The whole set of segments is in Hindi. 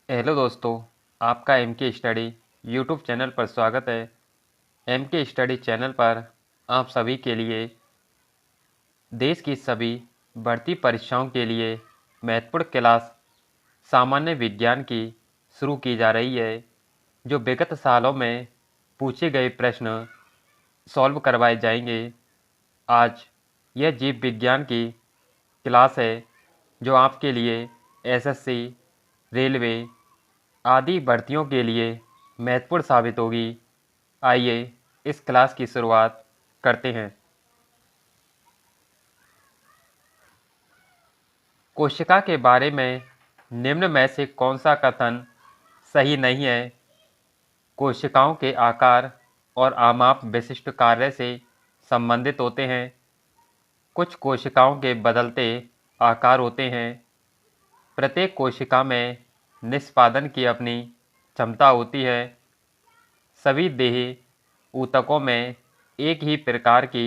हेलो दोस्तों, आपका एम के स्टडी यूट्यूब चैनल पर स्वागत है। एम के स्टडी चैनल पर आप सभी के लिए देश की सभी भर्ती परीक्षाओं के लिए महत्वपूर्ण क्लास सामान्य विज्ञान की शुरू की जा रही है, जो विगत सालों में पूछे गए प्रश्न सॉल्व करवाए जाएंगे। आज यह जीव विज्ञान की क्लास है, जो आपके लिए एसएससी, रेलवे आदि भर्तियों के लिए महत्वपूर्ण साबित होगी। आइए इस क्लास की शुरुआत करते हैं। कोशिका के बारे में निम्न में से कौन सा कथन सही नहीं है? कोशिकाओं के आकार और आमाप विशिष्ट कार्य से संबंधित होते हैं। कुछ कोशिकाओं के बदलते आकार होते हैं। प्रत्येक कोशिका में निष्पादन की अपनी क्षमता होती है। सभी देही ऊतकों में एक ही प्रकार की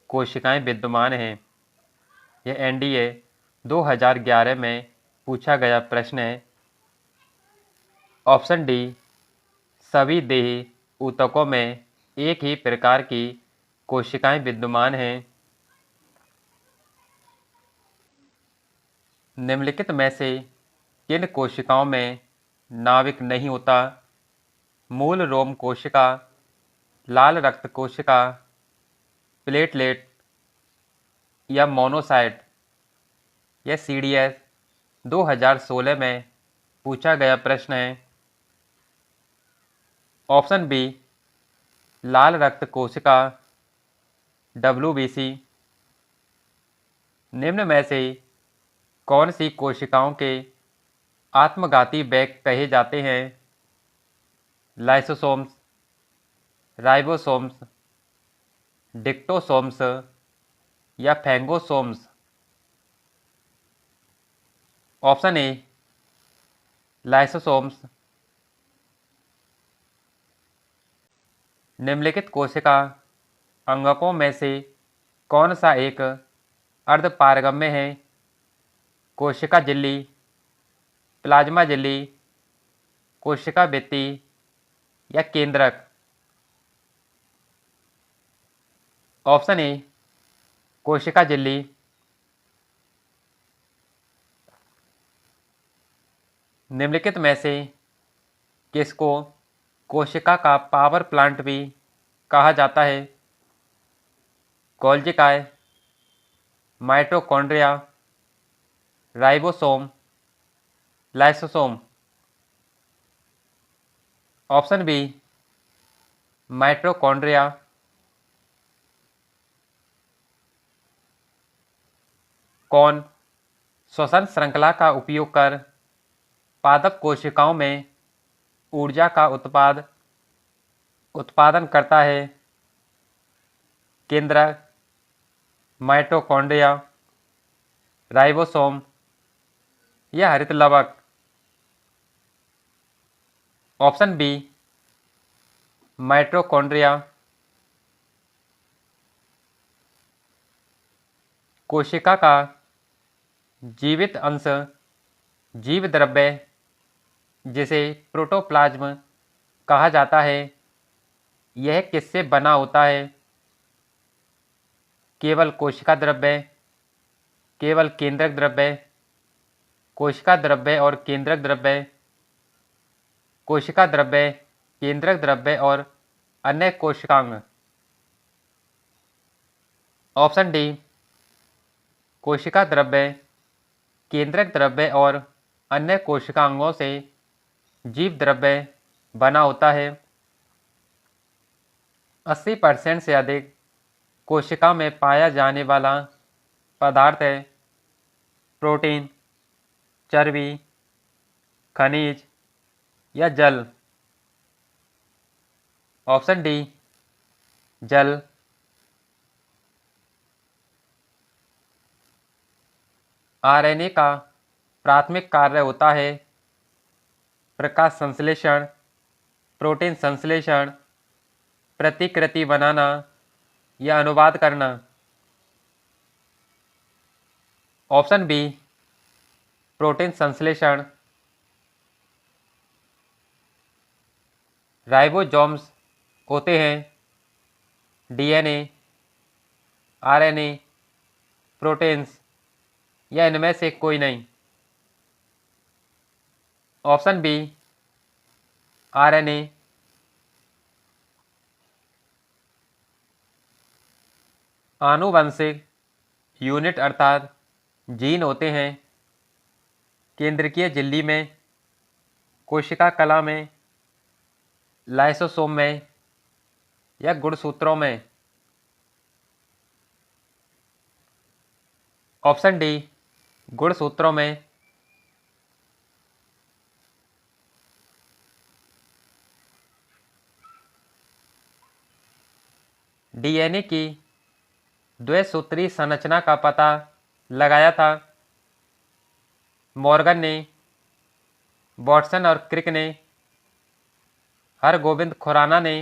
कोशिकाएं विद्यमान हैं। यह एनडीए 2011 में पूछा गया प्रश्न है। ऑप्शन डी, सभी देही ऊतकों में एक ही प्रकार की कोशिकाएं विद्यमान हैं। निम्नलिखित में से किन कोशिकाओं में नाभिक नहीं होता? मूल रोम कोशिका, लाल रक्त कोशिका, प्लेटलेट या मोनोसाइट? यह सीडीएस 2016 में पूछा गया प्रश्न है। ऑप्शन बी, लाल रक्त कोशिका, डब्ल्यूबीसी। निम्न में से कौन सी कोशिकाओं के आत्मघाती बैग कहे जाते हैं? लाइसोसोम्स, राइबोसोम्स, डिक्टोसोम्स या फैंगोसोम्स? Option A, lysosomes. निम्नलिखित कोशिका अंगकों में से कौन सा एक अर्धपारगम्य है? कोशिका झिल्ली, प्लाज्मा झिल्ली, कोशिका भित्ति या केंद्रक? ऑप्शन ए, कोशिका झिल्ली। निम्नलिखित में से किसको कोशिका का पावर प्लांट भी कहा जाता है? गोल्जिकाय, mitochondria, ribosome, lysosome? Option B, mitochondria. कौन श्वसन श्रृंखला का उपयोग कर पादप कोशिकाओं में ऊर्जा का उत्पादन करता है? केंद्रक, माइटोकॉन्ड्रिया, राइबोसोम या हरित लवक? Option B, mitochondria. कोशिका का जीवित अंश जीव द्रव्य, जिसे प्रोटोप्लाज्म कहा जाता है, यह किससे बना होता है? केवल कोशिका द्रव्य, केवल केंद्रक द्रव्य, कोशिका द्रव्य और केंद्रक द्रव्य, कोशिका द्रव्य, केंद्रक द्रव्य और अन्य कोशिकांग? ऑप्शन डी, कोशिका द्रव्य, केंद्रक द्रव्य और अन्य कोशिकांगों से जीव द्रव्य बना होता है। 80% से अधिक कोशिका में पाया जाने वाला पदार्थ है प्रोटीन, चर्बी, खनिज या जल? ऑप्शन डी, जल। आरएनए का प्राथमिक कार्य होता है प्रकाश संश्लेषण, प्रोटीन संश्लेषण, प्रतिकृति बनाना या अनुवाद करना? ऑप्शन बी, प्रोटीन संश्लेषण। राइबोसोम्स होते हैं, डीएनए, आरएनए, प्रोटीन्स या इनमें से कोई नहीं? Option B RNA. आनुवंशिक यूनिट अर्थात जीन होते हैं केंद्रकीय झिल्ली में, कोशिका कला में, लाइसोसोम में या गुणसूत्रों में? ऑप्शन डी गुणसूत्रों में। डीएनए की द्विसूत्री संरचना का पता लगाया था मॉर्गन ने, वाटसन और क्रिक ने, हरगोबिंद खुराना ने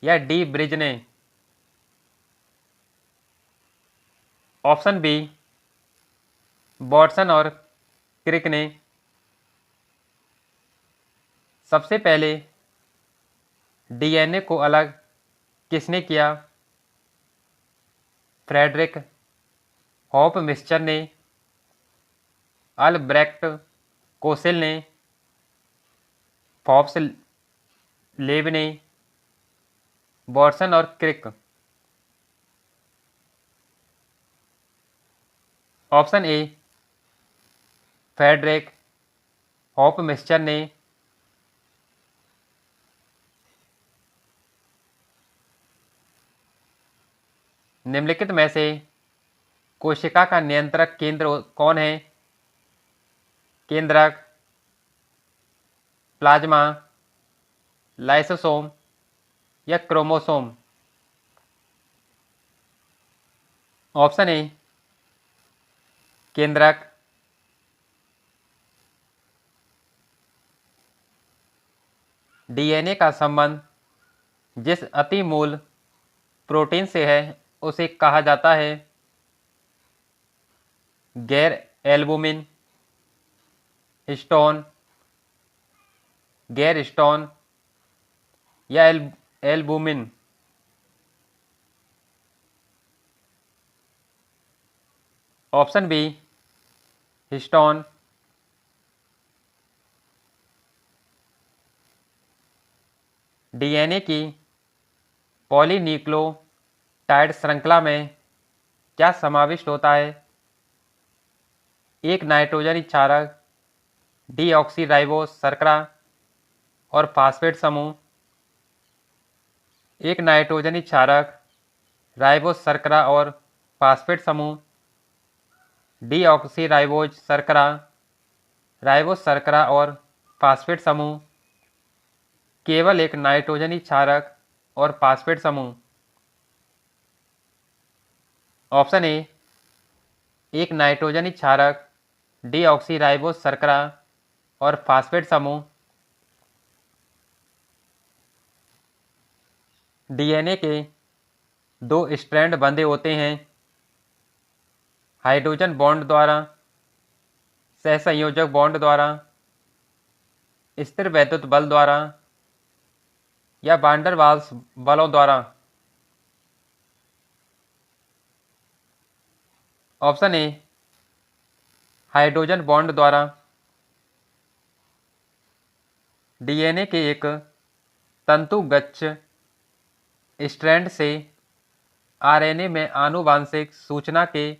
या डी ब्रिज ने? ऑप्शन बी वाटसन और क्रिक ने। सबसे पहले डीएनए को अलग किसने किया? फ्रेडरिक हॉप मिस्चर ने, अल्ब्रेक्ट कोसेल ने, फॉब्स लेब ने, वाटसन और Crick? Option A Friedrich Hoppe Miescher ने। निम्नलिखित में से कोशिका का नियंत्रक केंद्र कौन है? केंद्रक, प्लाज्मा, लाइसोसोम या क्रोमोसोम? ऑप्शन ए केंद्रक। डीएनए का संबंध जिस अति मूल प्रोटीन से है उसे कहा जाता है गैर एल्बुमिन, हिस्टोन, गैर हिस्टोन या albumin? Option B histone. DNA की पॉलीन्यूक्लियोटाइड श्रृंखला में क्या समाविष्ट होता है? एक नाइट्रोजन क्षारक, डीऑक्सीराइबोस शर्करा और फास्फेट समूह, एक नाइट्रोजन क्षारक, राइबोस शर्करा और फास्फेट समूह, डीऑक्सीराइबोज शर्करा, राइबोस शर्करा और फास्फेट समूह, केवल एक नाइट्रोजन क्षारक और फास्फेट समूह? ऑप्शन ए एक नाइट्रोजन क्षारक, डीऑक्सीराइबोस शर्करा और फास्फेट समूह। डीएनए के दो स्ट्रैंड बंधे होते हैं हाइड्रोजन बॉन्ड द्वारा, सहसंयोजक बॉन्ड द्वारा, स्थिर वैद्युत बल द्वारा या वांडर वाल्स बलों द्वारा? ऑप्शन ए हाइड्रोजन बॉन्ड द्वारा। डीएनए के एक तंतुगच्छ स्ट्रैंड से आरएनए में आनुवांशिक सूचना के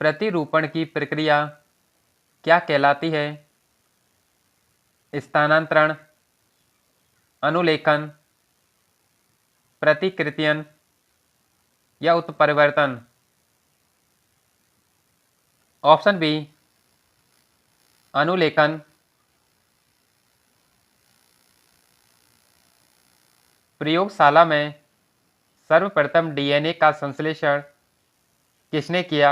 प्रतिरूपण की प्रक्रिया क्या कहलाती है? स्थानांतरण, अनुलेखन, प्रतिकृतियन या उत्परिवर्तन? ऑप्शन बी अनुलेखन। प्रयोगशाला में सर्वप्रथम डीएनए का संश्लेषण किसने किया?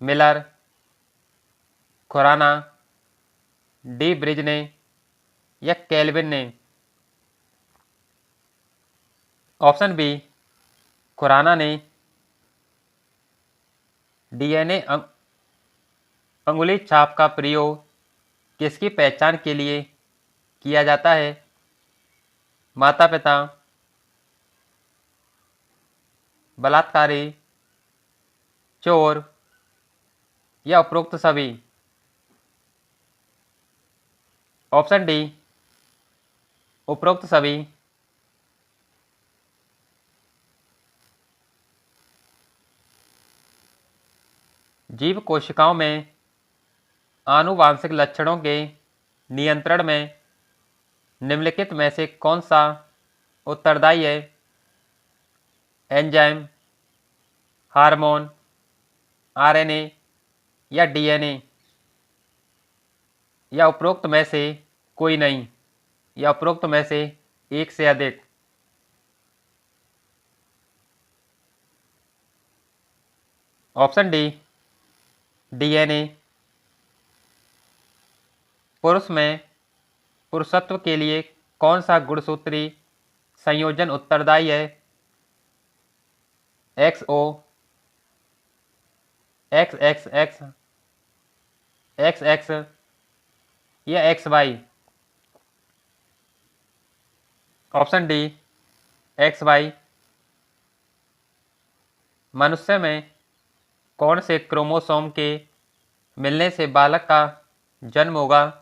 मिलर, खुराना, डी ब्रिज ने या केल्विन ने? ऑप्शन बी खुराना ने। डीएनए अंगुली छाप का प्रयोग किसकी पहचान के लिए किया जाता है? माता पिता, बलात्कारी, चोर या उपरोक्त सभी? ऑप्शन डी, उपरोक्त सभी। जीव कोशिकाओं में आनुवांशिक लक्षणों के नियंत्रण में निम्नलिखित में से कौन सा उत्तरदायी है? एंजाइम, हार्मोन, आरएनए या डीएनए? या उपरोक्त में से कोई नहीं? या उपरोक्त में से एक से अधिक? Option D, DNA. पुरुष में पुरुषत्व के लिए कौन सा गुणसूत्री संयोजन उत्तरदायी है? XO, XXX, XX या XY? Option D, XY। मनुष्य में कौन से क्रोमोसोम के मिलने से बालक का जन्म होगा?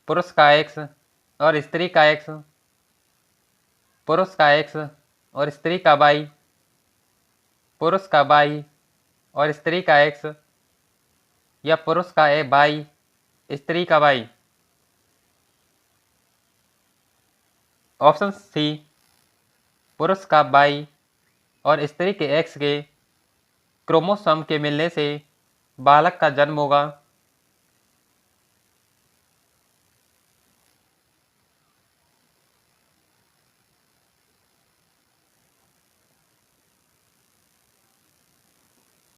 पुरुष का X और स्त्री का X, पुरुष का X और स्त्री का Y, पुरुष का Y और स्त्री का X या पुरुष का Y स्त्री का Y? ऑप्शन सी, पुरुष का Y और स्त्री के X के क्रोमोसोम के मिलने से बालक का जन्म होगा।